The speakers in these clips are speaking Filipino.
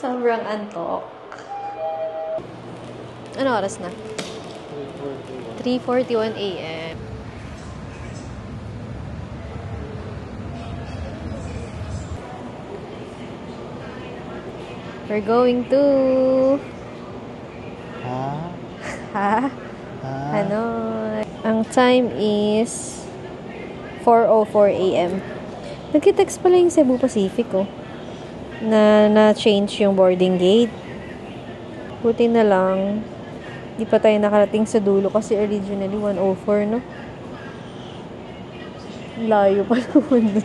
Sobrang antok. Ano oras na? 3:41 a.m. We're going to... Ha? Ano? Ang time is 4:04 a.m. Nagkitext pala yung Cebu Pacific, oh. Na-change yung boarding gate. Buti na lang, di pa tayo nakarating sa dulo kasi originally 1:04, no? Layo pa naman.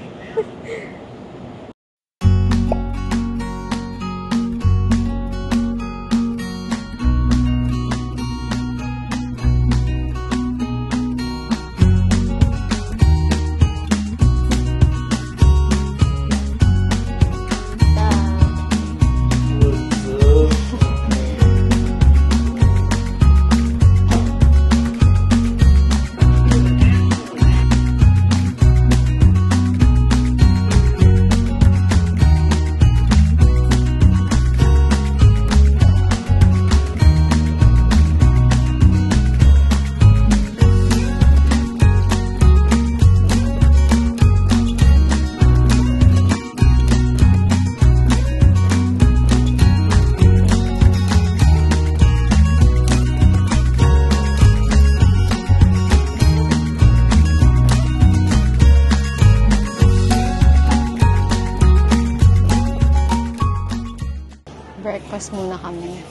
Breakfast muna kami.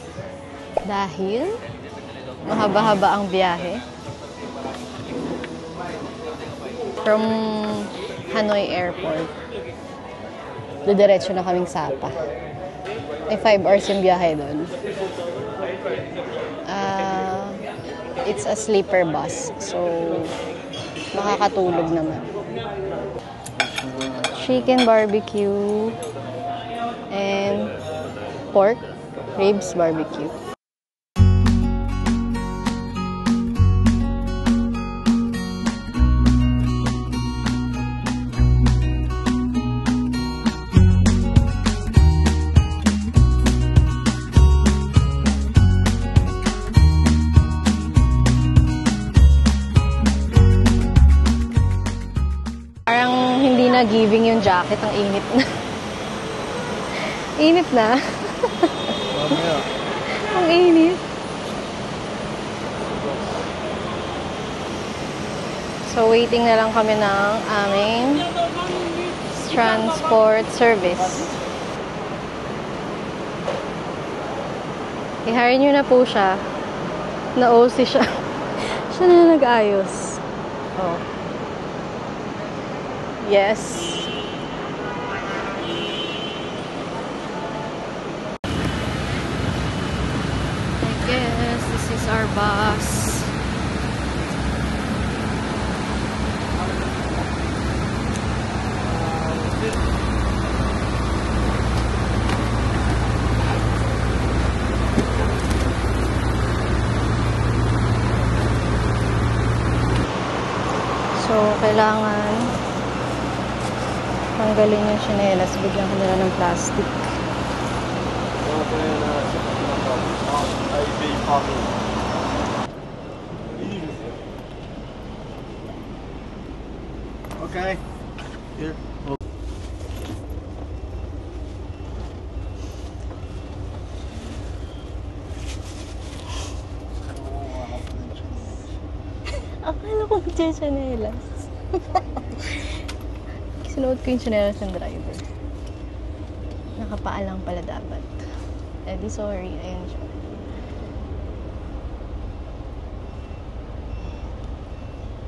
Dahil mahaba-haba ang biyahe. From Hanoi Airport. Diretso na kaming Sapa. May 5 hours yung biyahe doon. It's a sleeper bus. So, makakatulog naman. Chicken barbecue and pork ribs barbecue. Parang hindi na giving yung jacket, ang init na. Init na. Ang init. So, waiting na lang kami ng aming transport service. I-hire nyo na po siya. Na-OC siya. Siya na nag-ayos. Oh. Yes. Yes, this is our bus. So, kailangan tanggalin yung tsinelas, bigyan ko nila ng plastic. Okay. Here. Akala ko tsinelas. Sinuot ko yung tsinelas ng driver. Nakapaalang pala dapat. Eh di sorry. Ayan siya.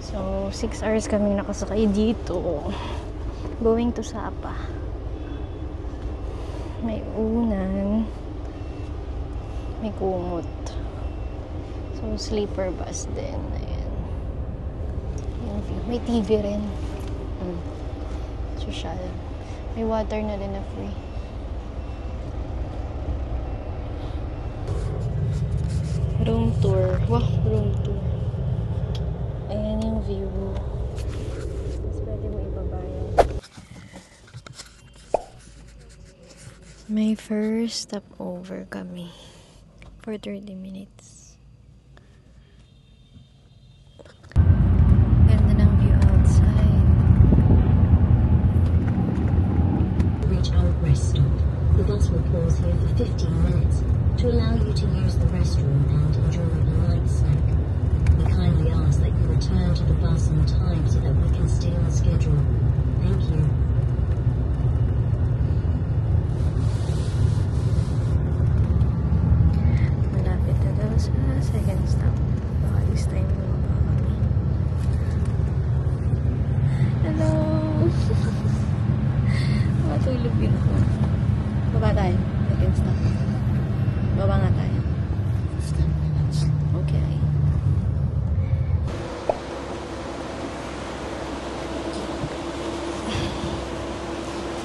So, 6 hours kaming nakasakay dito. Going to Sapa. May unan. May kumot. So, sleeper bus din. Ayan. May TV rin. Social. May water na rin na free. Room tour. Wow, room tour. Ayan yung view. Mas pwede mo ibaba yun. May first stopover kami for 30 minutes. Ganda ng view outside. Reach our rest stop. The bus will pause here for 15 minutes to allow you to use the restroom and enjoy a light snack. We kindly ask that you return to the bus on time so that we can stay on schedule. Thank you. Malapit na daw sa second stop. Baka this time bumaba kami. Hello! Matulog din ako. Baba tayo. Second stop. Baba nga tayo. 15 minutes. Okay.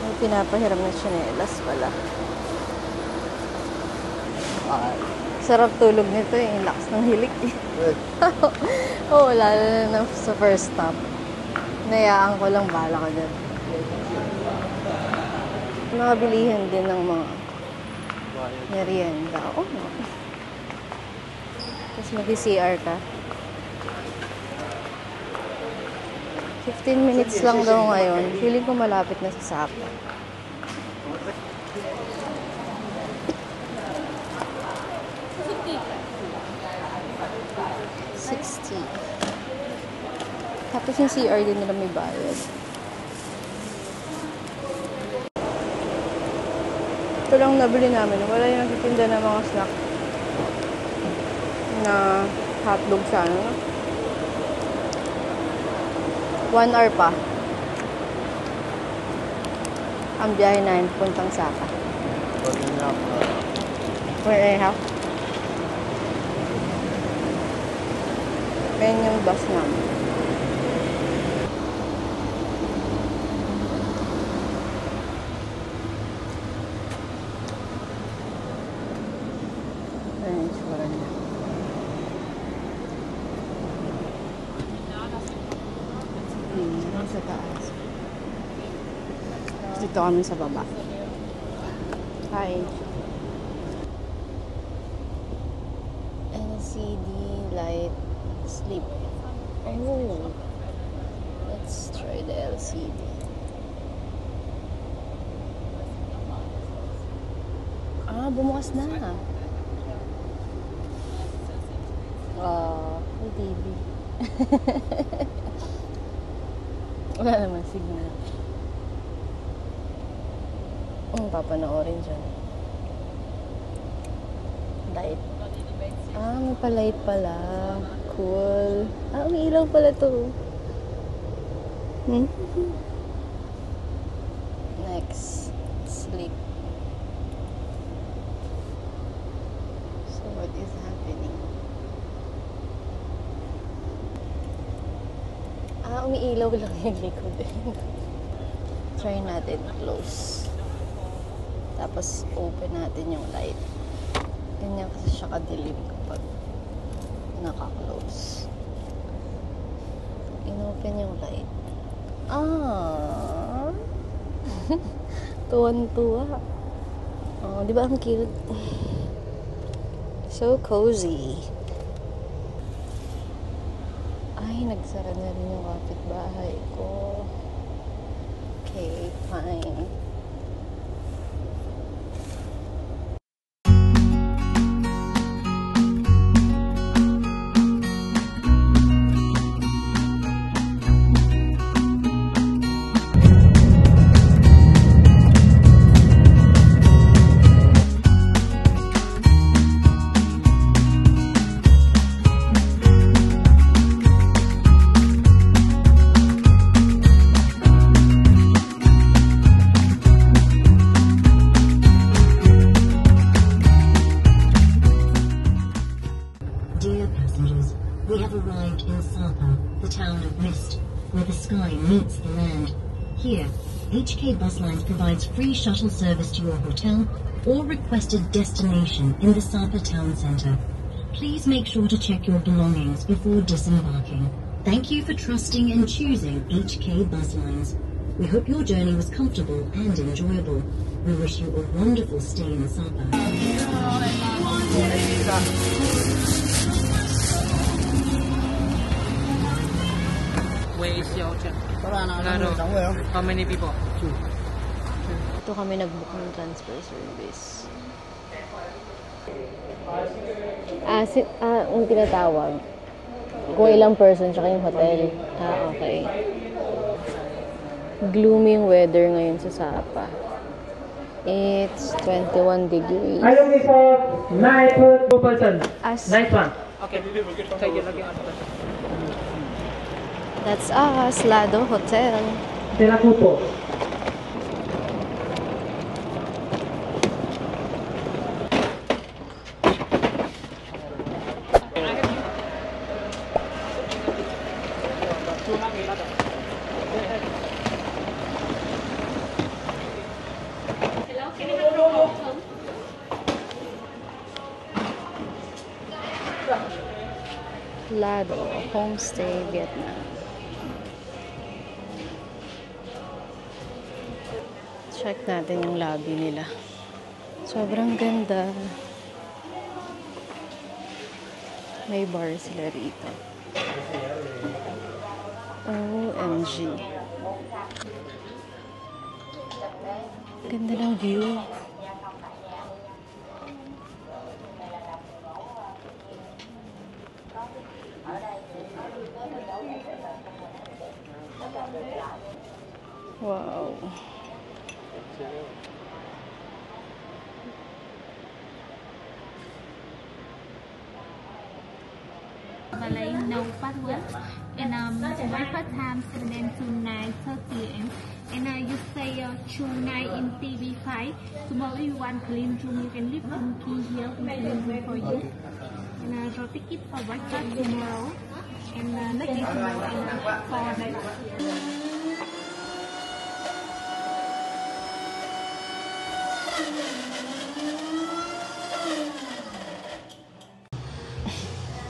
May pinapahiram na tsinelas pala. Sarap tulog nito eh. Yung lakas ng hilik eh. Good. Oo, lalo na sa first stop. Nayaan ko lang, bahala ka dyan. Mga bilihan din ng mga merienda. Oo, no. Tapos mag-CR ka. 15 minutes lang daw ngayon. Feeling ko malapit na sa Sapa. $60. Tapos yung CR din nila may bayad. Ito lang nabili namin. Wala yung nagtitinda ng mga snack na hotdog sa ano. 1 hour pa. Ang biyahe namin puntang Sapa. 1 and a half. Ayan yung bus namin. Ayan yung tsura niya. Sa taas. Dito kami sa baba. Hi. LCD light sleep. Oh. Let's try the LCD. Ah, bumukas na. May TV. Wala naman signal. Papanoorin dyan. Light. Ah, may pa-light pala. Cool. Ah, may ilaw pala to. Next. Sleep. So, what is happening? Ah, umiilaw lang yung likod. Try natin close. Tapos, open natin yung light. Ganyan kasi siya kadilim kapag naka-close. In-open yung light. Ah! Tuwan-tuwa. Oh, di ba ang cute? So cozy. Ay, nagsara na rin yung kapitbahay ko. Okay, fine. Dear passengers, we have arrived in Sapa, the town of Mist, where the sky meets the land. Here, HK Bus Lines provides free shuttle service to your hotel or requested destination in the Sapa town centre. Please make sure to check your belongings before disembarking. Thank you for trusting and choosing HK Bus Lines. We hope your journey was comfortable and enjoyable. We wish you a wonderful stay in Osaka. Where is your jet? How many people? Ito kami nag-book ng transfer service. Ang tinatawag. Kung ilang person, tsaka yung hotel. Okay. Gloomy yung weather ngayon sa Sapa. It's 21 degrees. Ayaw mo po, 2 person. As, Nice one. Okay. Kayo lagi ang that's us, Lado Hotel. Sila po. Lado Homestay, Vietnam. Check natin yung lobby nila. Sobrang ganda. May bar sila rito. OMG. Ganda ng view. Wow. Malay no password and my first time 7 to 9:30 am and you say tonight in TV5 tomorrow you want clean room you can leave some key here in clean room for you and your ticket for breakfast tomorrow and next day tomorrow and 4 days.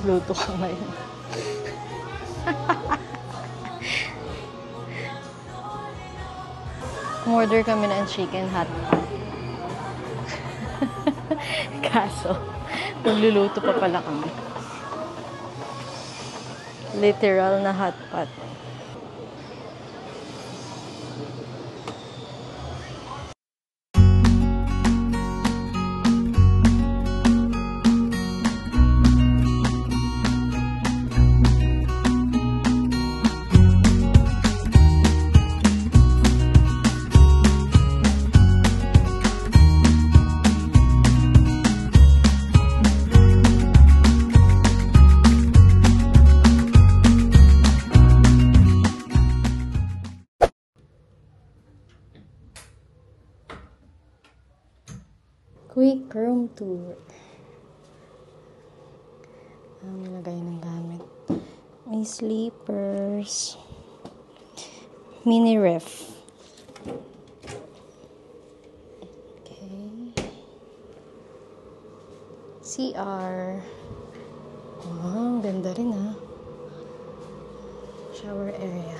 Luto ka ngayon. Order kami ng chicken hot pot. Kaso, magluluto pa pala kami. Literal na hot pot. Quick room tour. Ang lagay ng gamit. May sleepers. Mini ref. Okay. CR. Wow, ganda rin ha. Shower area.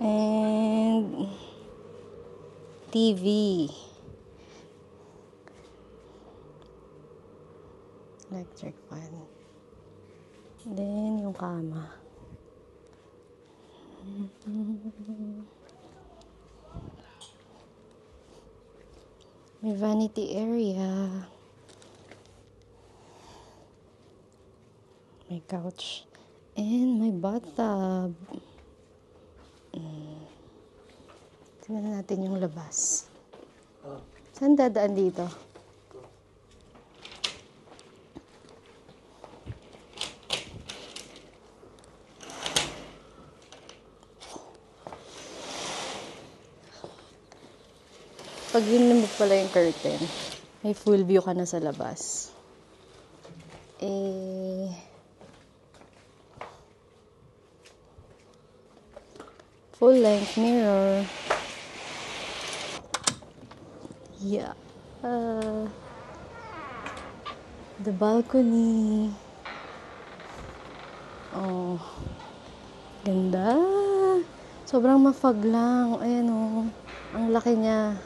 And TV. Electric fan. Then yung kama. May vanity area. May couch. And may bathtub. Tingnan natin yung labas. Saan dadaan dito? Pag yun pala yung curtain, may full view ka na sa labas. Full-length mirror. Yeah. The balcony. Oh. Ganda. Sobrang mafag lang. Ayan oh. Ang laki niya.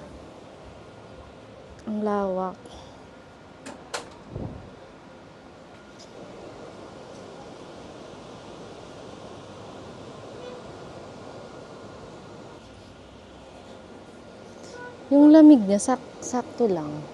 Ang lawak. Yung lamig niya, sakto lang.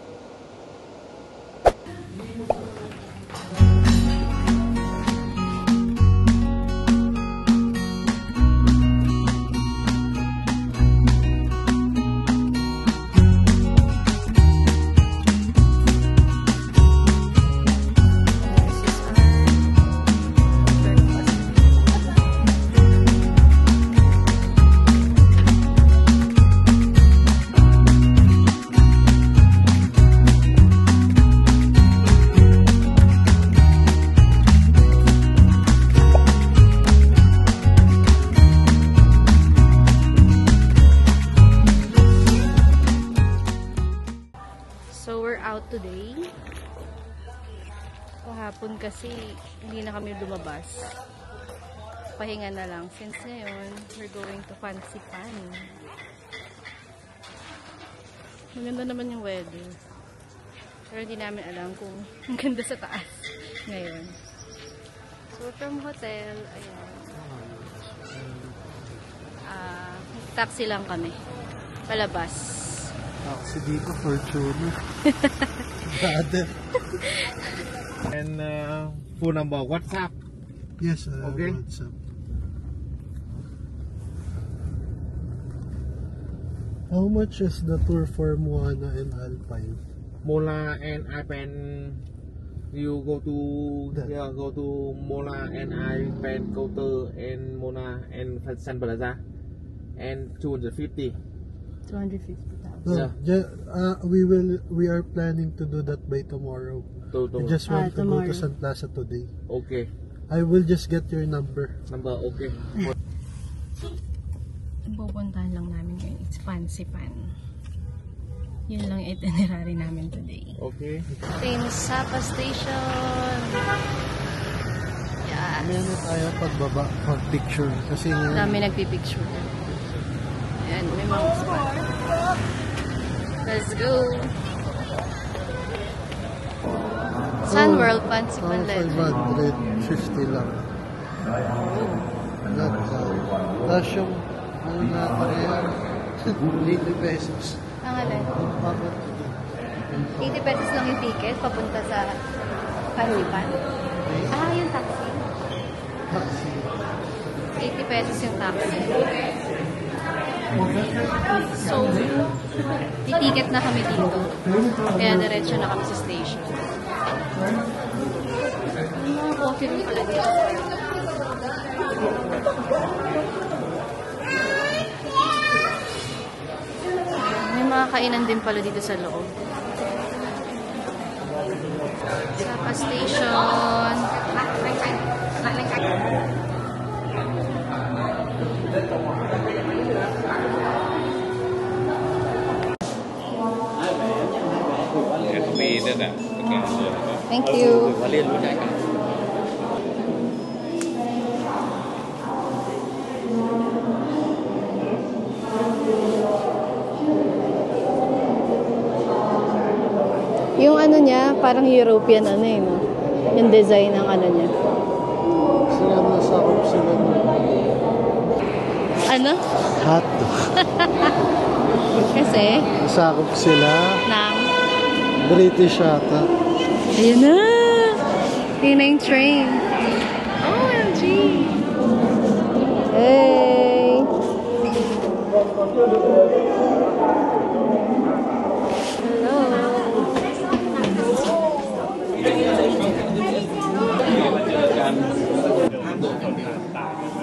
So, we're out today. Kahapon kasi hindi na kami lumabas. Pahinga na lang. Since ngayon, we're going to Fancy Pan. Maganda naman yung weather. Pero hindi namin alam kung ang ganda sa taas ngayon. So, from hotel, ayan. Taxi lang kami. Palabas. Taxi dito, Fortuner. Brother. And phone number, WhatsApp. Yes, Okay. WhatsApp. How much is the tour for Moana and Alpine? Mola and Alpine. You go to go to Mola and Alpine counter and Mola and Sun Plaza and 250. 250,000. No, we are planning to do that by tomorrow. I just want to go to Sun Plaza today. Okay. I will just get your number. Number okay. Pupuntahan lang namin ngayon. It's Fancy Pan. Yun lang itinerary namin today. Okay. Sapa Station. Yes. Meron tayo pagbaba, pag-picture. Kasi Dami nagpipicture. Ayan, may mga spot. Let's go. Sun World, Fancy Pan Legend. 550 lang. Not bad. Tapos yung ano natin yan, 80 pesos. Ang alin? 80 pesos lang yung ticket papunta sa Fancy Pan. Yung taxi. Taxi. 80 pesos yung taxi. So, titiket na kami dito. Kaya diretso na kami sa station. May mga coffee room pala dito. May mga kainan din pala dito sa loob. Sapa Station. Thank you. Yung ano niya, parang European ano eh, no? Yung design ng ano niya. Sila nasakop sila ng Ano? hotdog. Kasi, Nasakop sila ng... British ata. Ayun na! Yun na yung train. OMG! Hey! Hello!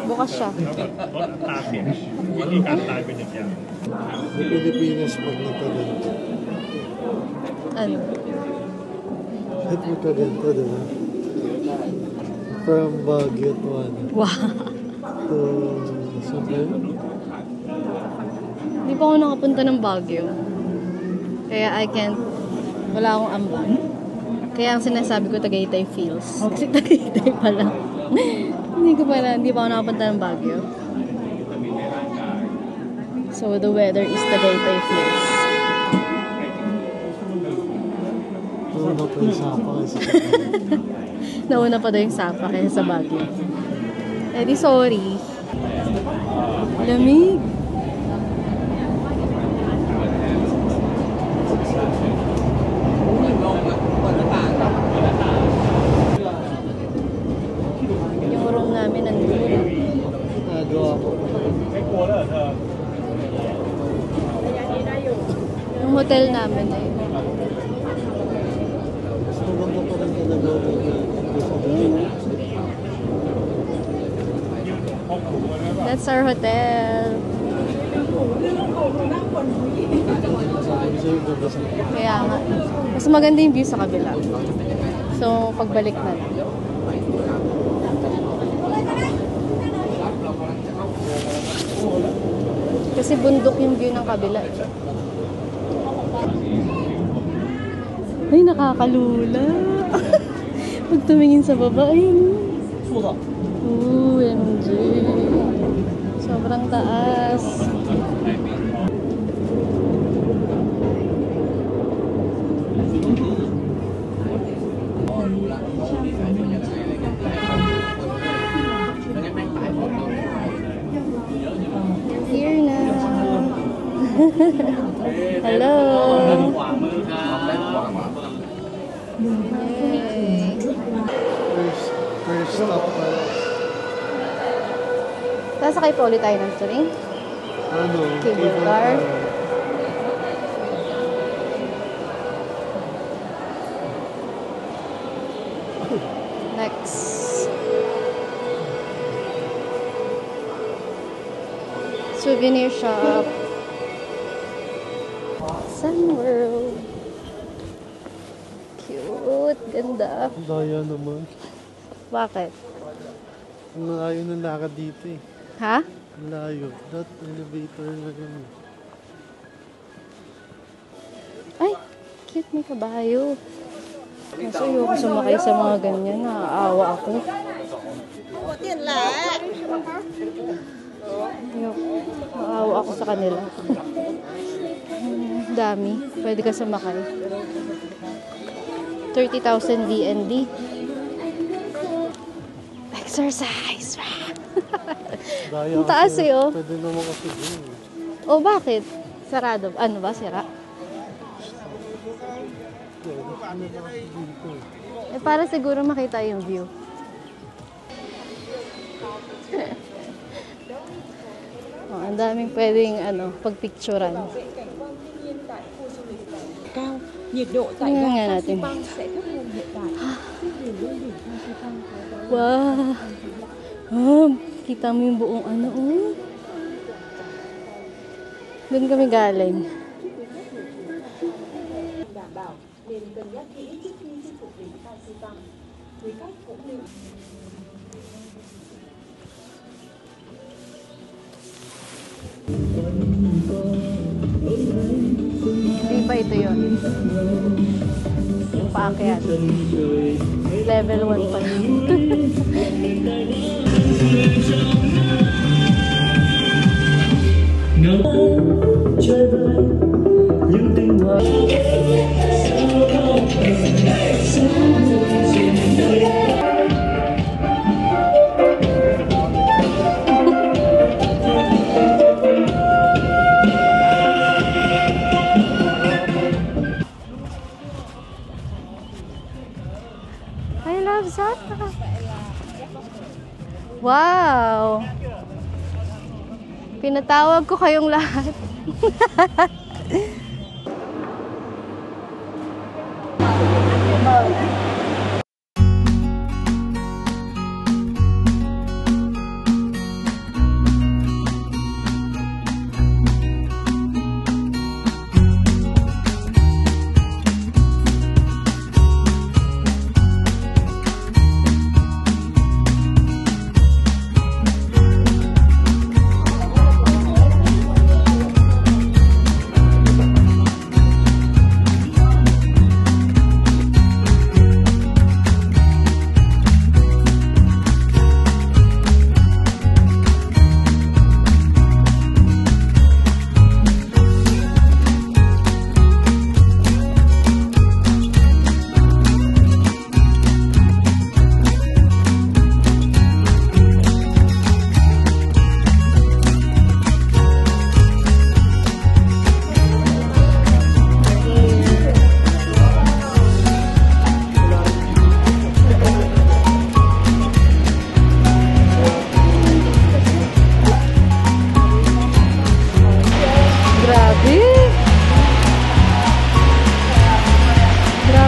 Bukas siya. Sa Pilipinas pag nagka-ganito. Ano? Nagka-ganito, diba? From Baguio to ano? Wow! To somewhere? Hindi pa ako nakapunta ng Baguio. Kaya I can't... Wala akong ambag. Kaya ang sinasabi ko, Tagaytay feels. Kasi Tagaytay pa lang. hindi pa ako nakapunta ng Baguio. So, the weather is Tagaytay feels. Nauna pa yung Sapa kasi Nauna pa daw yung Sapa kaysa sa Baguio. Eh di sorry. Lamig. Yung room namin nandun. nagawa ko. Yung hotel namin eh. Mas maganda pa rin talaga That's our hotel. Kaya nga. Mas maganda yung view sa kabila. So, pagbalik na lang. Kasi bundok yung view ng kabila eh. Ay, nakakalula. Pag tumingin sa baba, ayun. OMG. Sobrang taas. Here na. Hello. Yay. First stop pala. Sasakay pa ulit tayo ng train. Ano? Cable car. Next. Souvenir shop. Sun World. Cute. Ganda. Daya naman. Bakit? Ang layo ng lakad dito eh. Ha? Ang layo. That elevator na yun. Ay, cute, may kabayo. Kaso ayoko sumakay sa mga ganyan. Naaawa ako. Ayoko. Naaawa ako sa kanila. Dami. Pwede ka sumakay. 30,000 VND. Exercise! Daya Ang taas kasi, eh, oh. Pwede naman kasi dun. O bakit? Sarado. Ano ba? Sira? Pwede naman kasi dito. Eh, para siguro makita yung view. Oh, ang daming pwedeng pagpicturan. Cao, nhiệt độ tại Tingnan ga nga Phan natin. Xipang sẽ thấp hơn hiện tại. Khi đường lên đỉnh Phan Xipang có Kita mo yung buong oh. Doon kami galing. đảm bảo nên cân nhắc kỹ trước khi chinh phục đỉnh Phan Xipang. Quý khách cũng lưu Hindi pa ito yun. Yung paakyat. Level 1 pa yun. I love Zata. Wow! Pinatawag ko kayong lahat.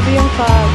Grabe yung fog.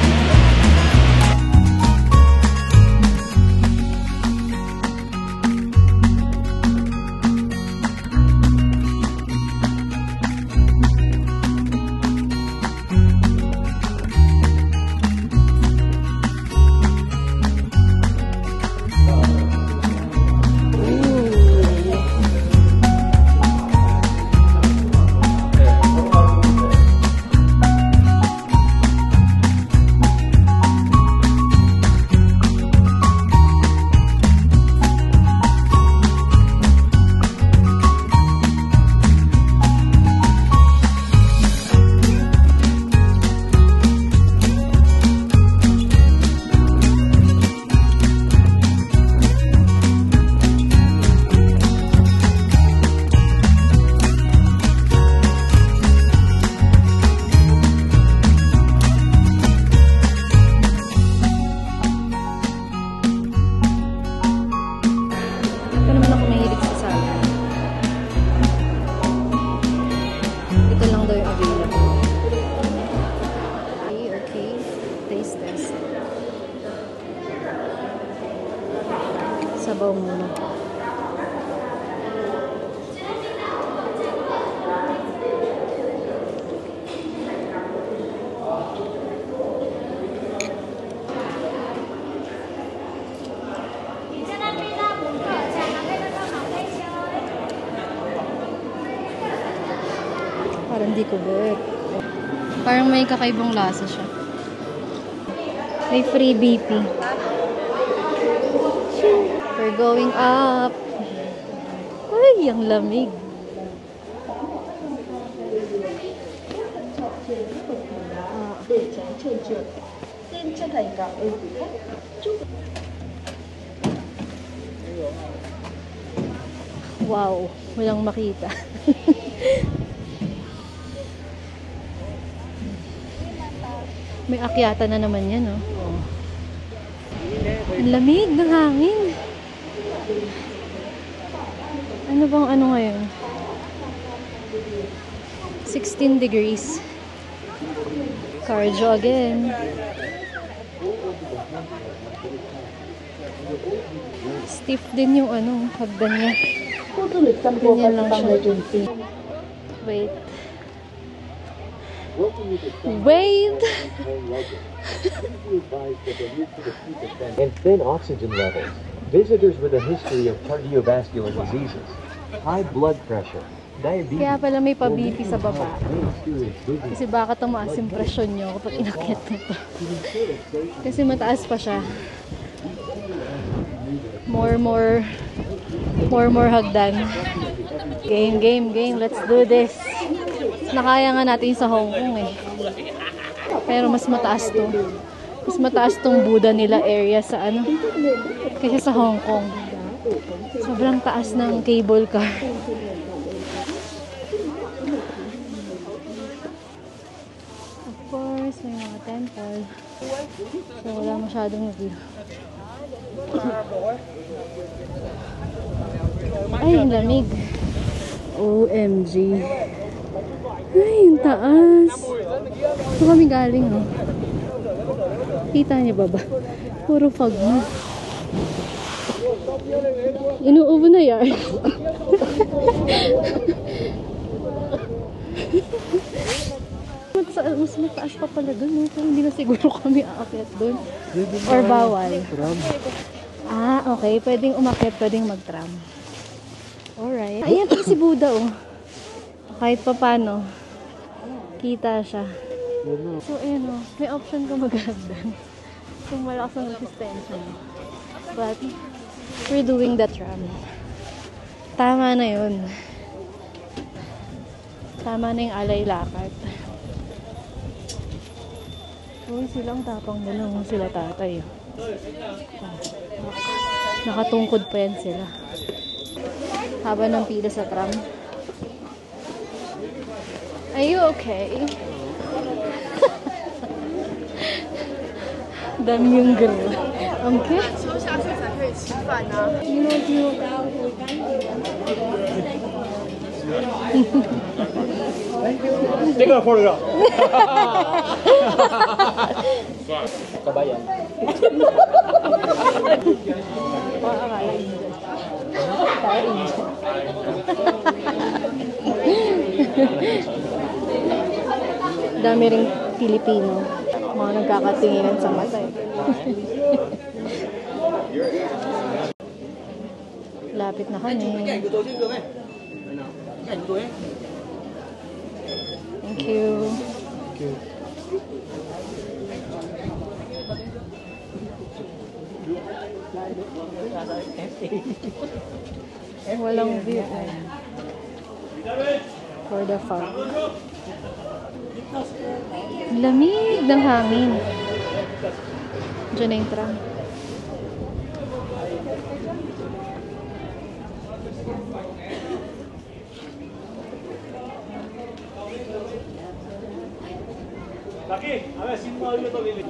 Sabaw muna. Parang di ko bet. Parang may kakaibang lasa siya. May free BP. We're going up. Ay, ang lamig. Wow, walang makita. May akyata na naman yan, oh. Ang lamig ng hangin. Ano bang ano ngayon? 16 degrees. Cardio again. Stiff din yung ano, hagdan niya. Ganyan lang siya. Wait. Wait! And thin oxygen levels. Visitors with a history of cardiovascular diseases, high blood pressure, diabetes. Kaya pala may pa-BP sa baba. Kasi baka tumaas yung presyon nyo kapag inakyat nito. Kasi mataas pa siya. More hagdan. Game. Let's do this. Nakaya nga natin sa Hong Kong eh. Pero mas mataas to. Mas mataas tong Buddha nila area sa ano. Kasi sa Hong Kong. Sobrang taas ng cable car. Of course, may mga temple. So wala masyadong view. Ay, ang lamig. OMG. Ay, ang taas. Ito kami galing, oh. Kita niya ba? Puro fog na. Inuubo na yan. Mas mataas pa pala dun, no? Pero hindi na siguro kami aakyat dun. Or bawal. Ah, okay. Pwedeng umakyat, pwedeng mag-tram. Alright. Ayan pa si Buddha, oh. Kahit pa paano, kita siya. So, ayan, oh. May option ka mag-hagdan. Kung malakas ang resistensya. But, we're doing the tram. Tama na yun. Tama na yung alay lakad. Uy, silang tapang na lang sila tatay. Nakatungkod pa yan sila. Haba ng pila sa tram. Are you okay? Dami yung girl. Okay? Take a photograph. Kabayan. Dami ring Pilipino. Mga nagkakatinginan sa mata eh. Lapit na kami. Thank you. Thank you. Walang view eh. For the fun. Lamig ng hangin. Diyan na yung tram. Aquí, a ver si puedo ir todo bien.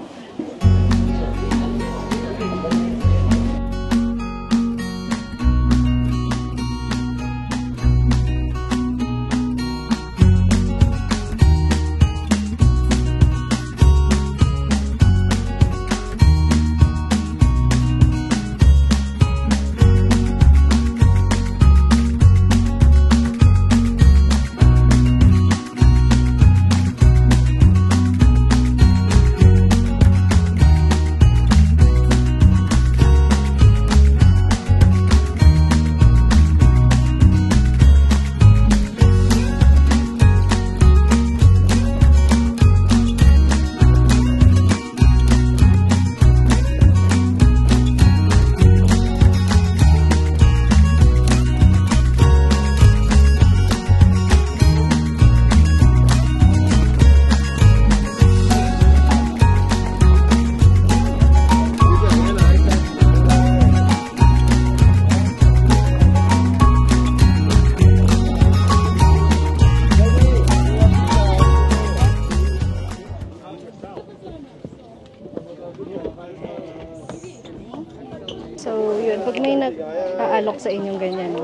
So, yun. Pag may nag-aalok sa inyong ganyan,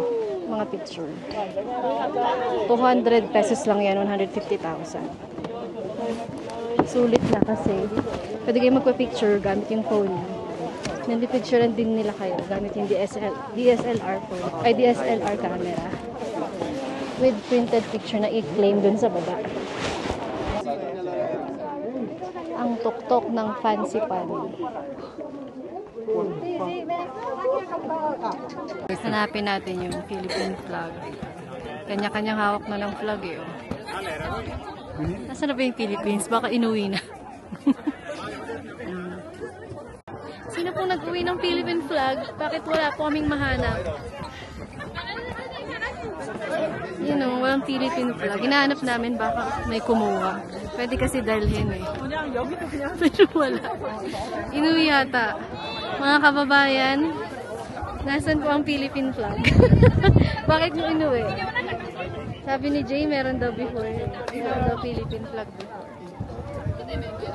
mga picture. 200 pesos lang yan, 150,000. Sulit na kasi. Pwede kayo magpa-picture gamit yung phone. Nandi-picturean din nila kayo gamit yung DSLR phone. Ay, DSLR camera. With printed picture na i-claim dun sa baba. Ang tuktok ng fancy pan. Hanapin natin yung Philippine flag. Kanya-kanyang hawak na ng flag eh. Oh. Nasaan na ba yung Philippines? Baka inuwi na. Sino pong nag-uwi ng Philippine flag? Bakit wala po kaming mahanap? You know, walang Philippine flag. Hinahanap namin baka may kumuha. Pwede kasi dalhin eh. Pero wala. Inuwi yata. Mga kababayan, nasan po ang Philippine flag? Bakit nyo inuwi? Sabi ni Jay, meron daw before. Meron daw Philippine flag before.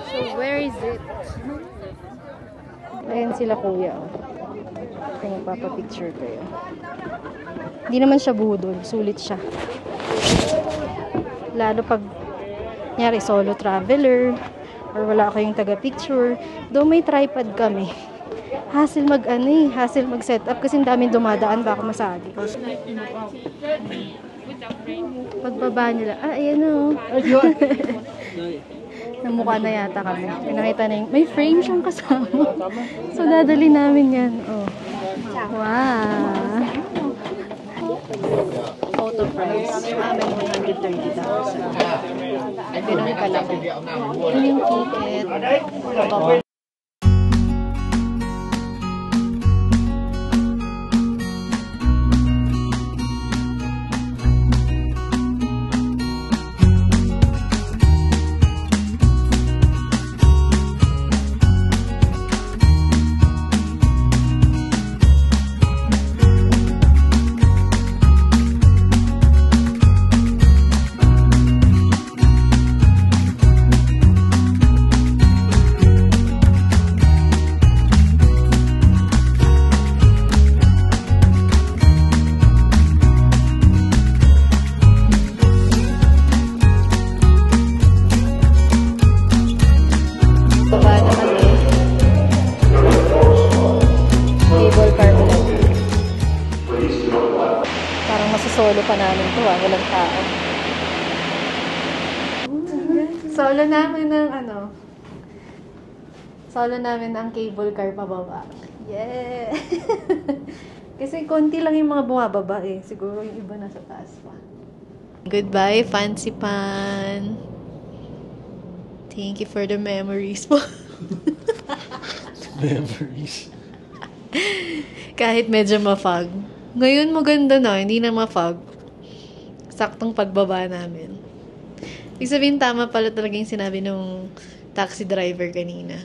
So, where is it? Ayan sila kuya. Kung magpapapicture kayo. Hindi naman siya budol. Sulit siya. Lalo pag nyari solo traveler or wala kayong taga-picture. Though may tripod kami. Hassle hassle mag-set up kasi daming dumadaan baka masagi. Pagbaba nila, ayan o. Namukha na yata kami. Pinakita na yung, may frame siyang kasama. So, dadali namin yan. Oh. Wow. Photo price. Amin 130,000. Ganun pala. Yun yung ticket. namin to walang tao. Solo namin ng Solo namin ang cable car pababa. Yeah! Kasi konti lang yung mga bumababa eh. Siguro yung iba nasa taas pa. Goodbye, Fancy Pan. Thank you for the memories po. Memories. Kahit medyo ma-fog. Ngayon maganda na, hindi na ma-fog. Saktong pagbaba namin. Ibig sabihin, tama pala talaga yung sinabi ng taxi driver kanina.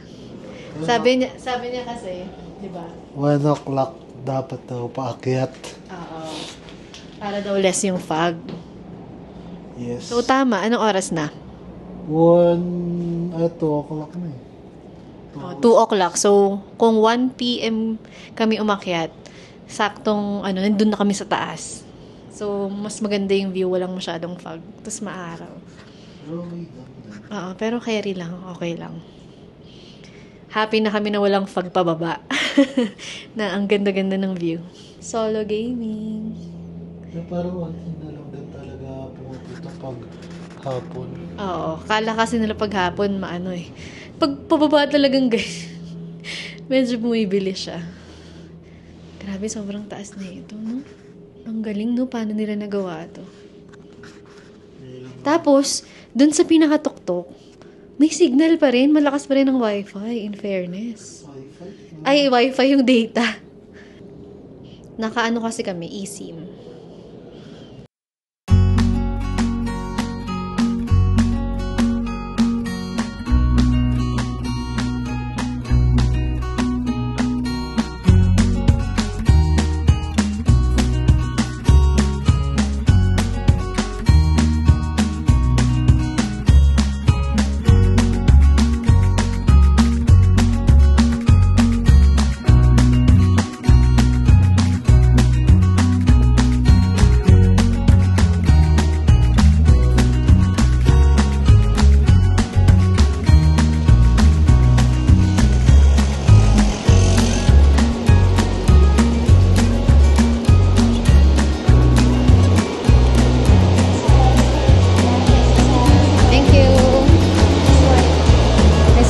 Sabi niya kasi, di ba? 1 o'clock dapat daw paakyat. Oo. Para daw less yung fog. Yes. So, tama. Anong oras na? 2 o'clock na eh. 2 o'clock. So, kung 1 p.m. kami umakyat, saktong, nandun na kami sa taas. So, mas maganda yung view. Walang masyadong fog. Tapos maaraw. Oo, pero carry lang. Okay lang. Happy na kami na walang fog pababa. Na ang ganda-ganda ng view. Solo gaming. Parang onti na lang din talaga pumupunta pag hapon. Oo. Kala kasi nila pag hapon, Pag pababa talagang guys, medyo bumibili siya. Grabe, sobrang taas na ito, no? Ang galing, no? Paano nila nagawa ito? Tapos, dun sa pinakatuktok, may signal pa rin. Malakas pa rin ang wifi, in fairness. Ay, wifi yung data. Nakaano kasi kami, eSIM.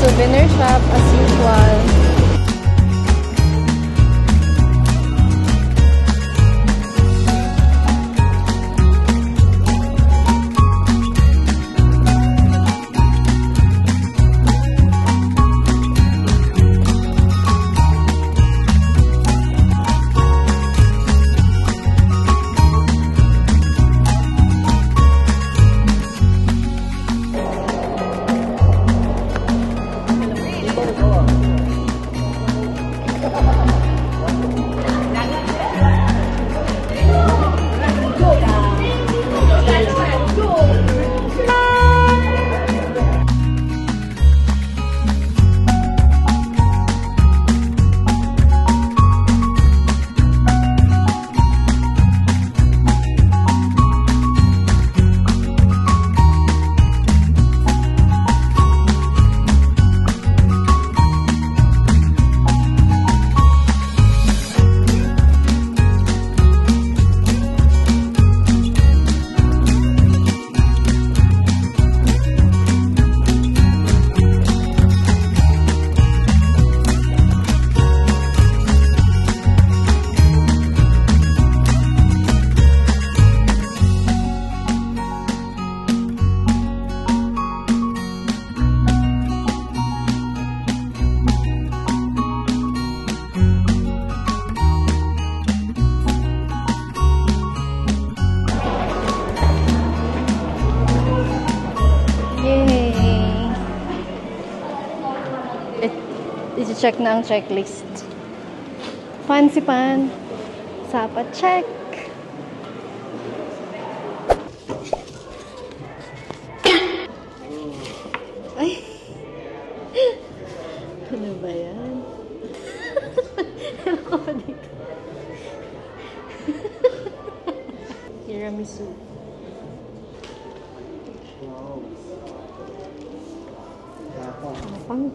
Souvenir shop as usual. I-check na ang checklist. Fancy Pan. Sapa check. Ay. Ano ba yan? Ano ka pa dito? Tiramisu. Tapang.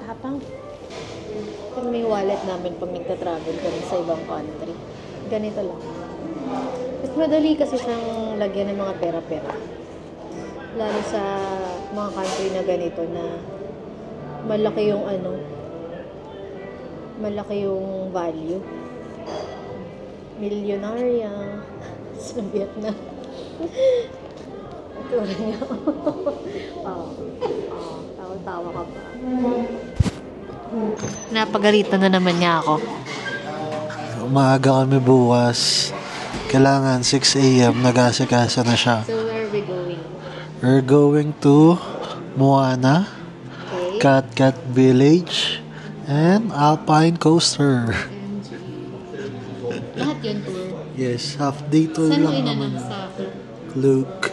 Tapang. Ito may wallet namin pag nagta-travel kami sa ibang country. ganito lang. Mas madali kasi siyang lagyan ng mga pera-pera. Lalo sa mga country na ganito na malaki yung malaki yung value. Milyonarya sa Vietnam. Ito rin niya. Tawa-tawa ka pa. Napagalitan na naman niya ako. Maaga kami bukas. Kailangan 6 a.m. nag-asikasa na siya. So where are we going? We're going to Moana, Okay. Cat Village, and Alpine Coaster. Lahat yun tour. Yes, half-day tour Saan mo lang inanong naman. sa Luke.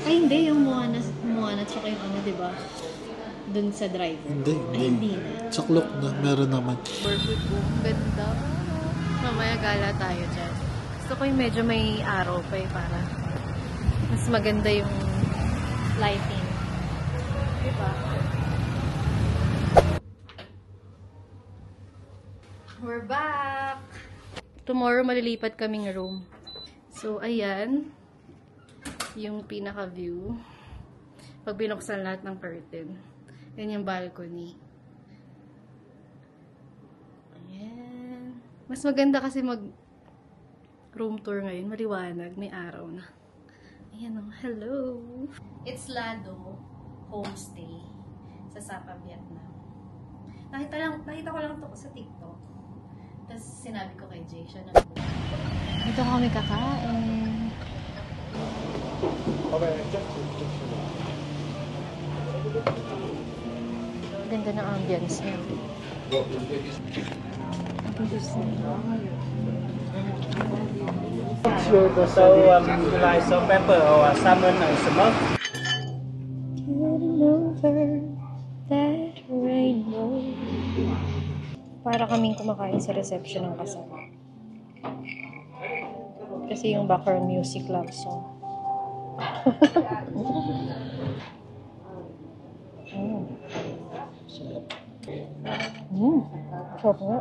Ay, hindi. Yung Moana tsaka yung diba? Dun sa driver. Hindi. Ay, hindi na. Sa clock na, meron naman. Barefoot po. Ganda. Mamaya gala tayo dyan. Gusto ko yung medyo may araw pa para mas maganda yung lighting. Diba? We're back! Tomorrow malilipat kaming room. So, ayan. Yung pinaka-view. Pag binuksan lahat ng curtain. Yan yung balcony. Ayan. Mas maganda kasi mag room tour ngayon. Maliwanag. May araw na. Ayan o. Hello! It's Lado Homestay sa Sapa, Vietnam. Nakita ko lang ito sa TikTok. Tapos sinabi ko kay Jay, siya naman. Dito kami kakain. Ganda ng ambience niya. So, you like some pepper or salmon and smoke? Getting over that rainbow. Para kaming kumakain sa reception ng kasal. Kasi yung background music love song. Sarap nga.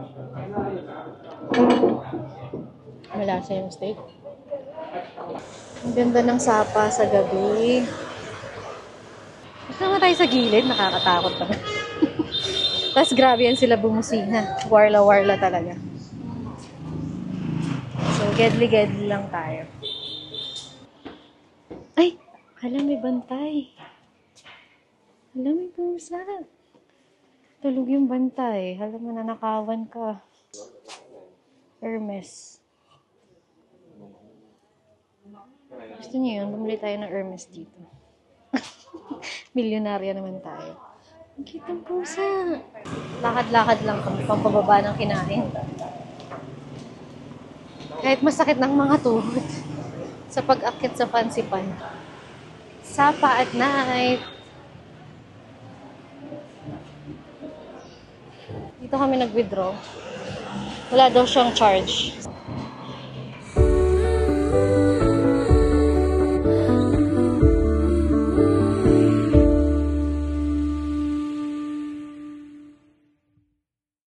Malasa yung steak. Ang ganda ng Sapa sa gabi. Gusto naman tayo sa gilid, nakakatakot naman. Tapos grabe yan sila bumusina. Warla-warla talaga. So, gedli-gedli lang tayo. Ay! Hala, may bantay. Hala, may pusa. Tulog yung bantay. Hala, mananakawan ka. Hermes. Gusto niyo yun? Bumili tayo ng Hermes dito. Milyonarya naman tayo. Ang cute ng pusa. Lakad-lakad lang kami pang pababa ng kinain. Kahit masakit ng mga tuhod sa pag-akit sa Fansipan. Sapa at night. Dito kami nag-withdraw. Wala daw siyang charge.